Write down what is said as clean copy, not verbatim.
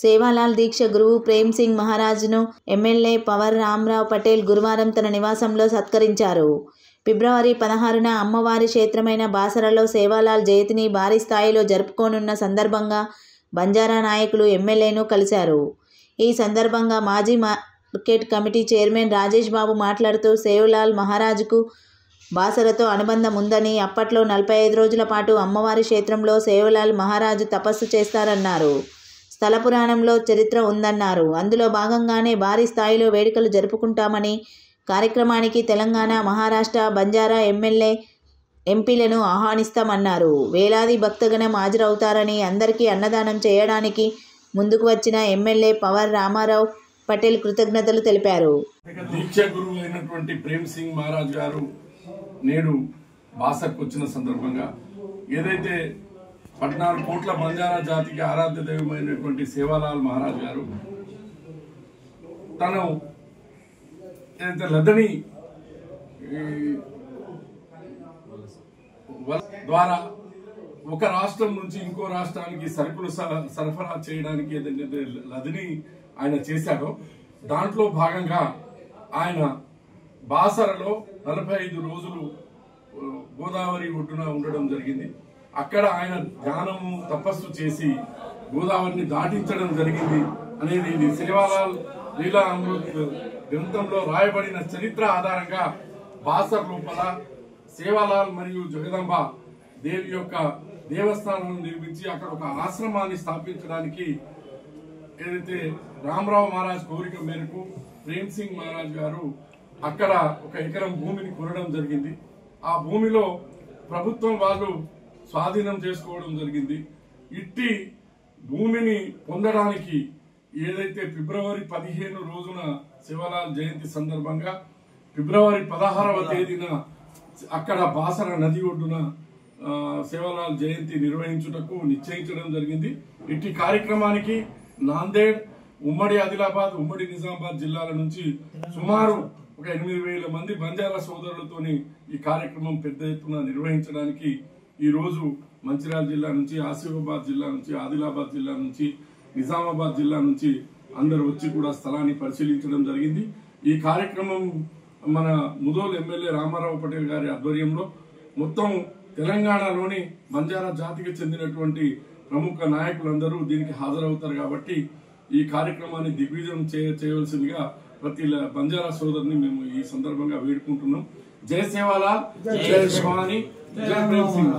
సేవాలాల్ దీక్ష గురువు Prem Singh మహారాజ్ను MLA power Ramrao Patel గురువారం తన నివాసంలో సత్కరించారు. ఫిబ్రవరి 16న అమ్మవారి క్షేత్రమైన బాసరలో సేవాలాల్ జయంతిని భారీ స్థాయిలో జరుపుకోనున్న సందర్భంగా బంజారా నాయకులు ఎమ్మెల్యేను కలిశారు. ఈ సందర్భంగా మాజీ మార్కెట్ కమిటీ చైర్మన్ రాజేష్ బాబు మాట్లాడుతూ సేవాలాల్ మహారాజ్కు బాసరతో అనుబంధం ఉందని, అప్పట్లో 45 రోజుల పాటు అమ్మవారి క్షేత్రంలో సేవాలాల్ మహారాజు తపస్సు చేస్తారన్నారు. స్థల పురాణంలో చరిత్ర ఉందన్నారు. అందులో భాగంగానే భారీ స్థాయిలో వేడుకలు జరుపుకుంటామని, కార్యక్రమానికి తెలంగాణ, మహారాష్ట్ర, బంజారా ఎంపీలను ఆహ్వానిస్తామన్నారు. వేలాది భక్తగణం హాజరవుతారని, అందరికీ అన్నదానం చేయడానికి ముందుకు వచ్చిన ఎమ్మెల్యే పవర్ రామారావు పటేల్ కృతజ్ఞతలు తెలిపారు. దీక్ష గురువు అయినటువంటి ప్రేమ్ సింగ్ మహారాజ్ గారు నేడు బాసర్కు వచ్చిన సందర్భంగా ఏదైతే 14 కోట్ల బంజారా జాతికి ఆరాధ్య దైవమైనటువంటి సేవాలాల్ మహారాజ్ గారు తను ఏదైతే లదని ద్వారా ఒక రాష్ట్రం నుంచి ఇంకో రాష్ట్రానికి సరుకులు సరఫరా చేయడానికి ఏదైతే లదని ఆయన చేశాడో దాంట్లో భాగంగా ఆయన బాసరలో 45 రోజులు గోదావరి ఒడ్డున ఉండడం జరిగింది. అక్కడ ఆయన ధ్యానము తపస్సు చేసి గోదావరిని దాటించడం జరిగింది అనేది ఇది సేవాలాల్ లీలా అమృత్ గ్రంథంలో రాయబడిన చరిత్ర ఆధారంగా బాసర్ లోపల సేవాలాల్ మరియు జగదంబ దేవి యొక్క దేవస్థానం నిర్మించి అక్కడ ఒక ఆశ్రమాన్ని స్థాపించడానికి ఏదైతే రామరావు మహారాజ్ కోరిక మేరకు ప్రేమ్ సింగ్ మహారాజ్ గారు అక్కడ 1 ఎకరం భూమిని కొనడం జరిగింది. ఆ భూమిలో ప్రభుత్వం వాళ్ళు స్వాధీనం చేసుకోవడం జరిగింది. ఇట్టి భూమిని పొందడానికి ఏదైతే ఫిబ్రవరి 15 రోజున సేవాలాల్ జయంతి సందర్భంగా ఫిబ్రవరి 16వ తేదీన అక్కడ బాసర నది ఒడ్డున సేవాలాల్ జయంతి నిర్వహించుటకు నిశ్చయించడం జరిగింది. ఇట్టి కార్యక్రమానికి నాందేడ్, ఉమ్మడి ఆదిలాబాద్, ఉమ్మడి నిజామాబాద్ జిల్లాల నుంచి సుమారు ఒక 8,000 మంది బంజారా సోదరులతోని ఈ కార్యక్రమం పెద్ద ఎత్తున నిర్వహించడానికి ఈ రోజు మంచిర్యాల జిల్లా నుంచి, ఆసిఫాబాద్ జిల్లా నుంచి, ఆదిలాబాద్ జిల్లా నుంచి, నిజామాబాద్ జిల్లా నుంచి అందరు వచ్చి కూడా స్థలాన్ని పరిశీలించడం జరిగింది. ఈ కార్యక్రమం మన ముదోల్ ఎమ్మెల్యే రామారావు పటేల్ గారి ఆధ్వర్యంలో మొత్తం తెలంగాణలోని బంజారా జాతికి చెందినటువంటి ప్రముఖ నాయకులందరూ దీనికి హాజరవుతారు కాబట్టి ఈ కార్యక్రమాన్ని దిగ్విజయం చేయవలసిందిగా ప్రతి బంజారా సోదరుని మేము ఈ సందర్భంగా వేడుకుంటున్నాం. జై సేవాలాల్, జై భవానీ, జై ప్రేమ్ సింగ్.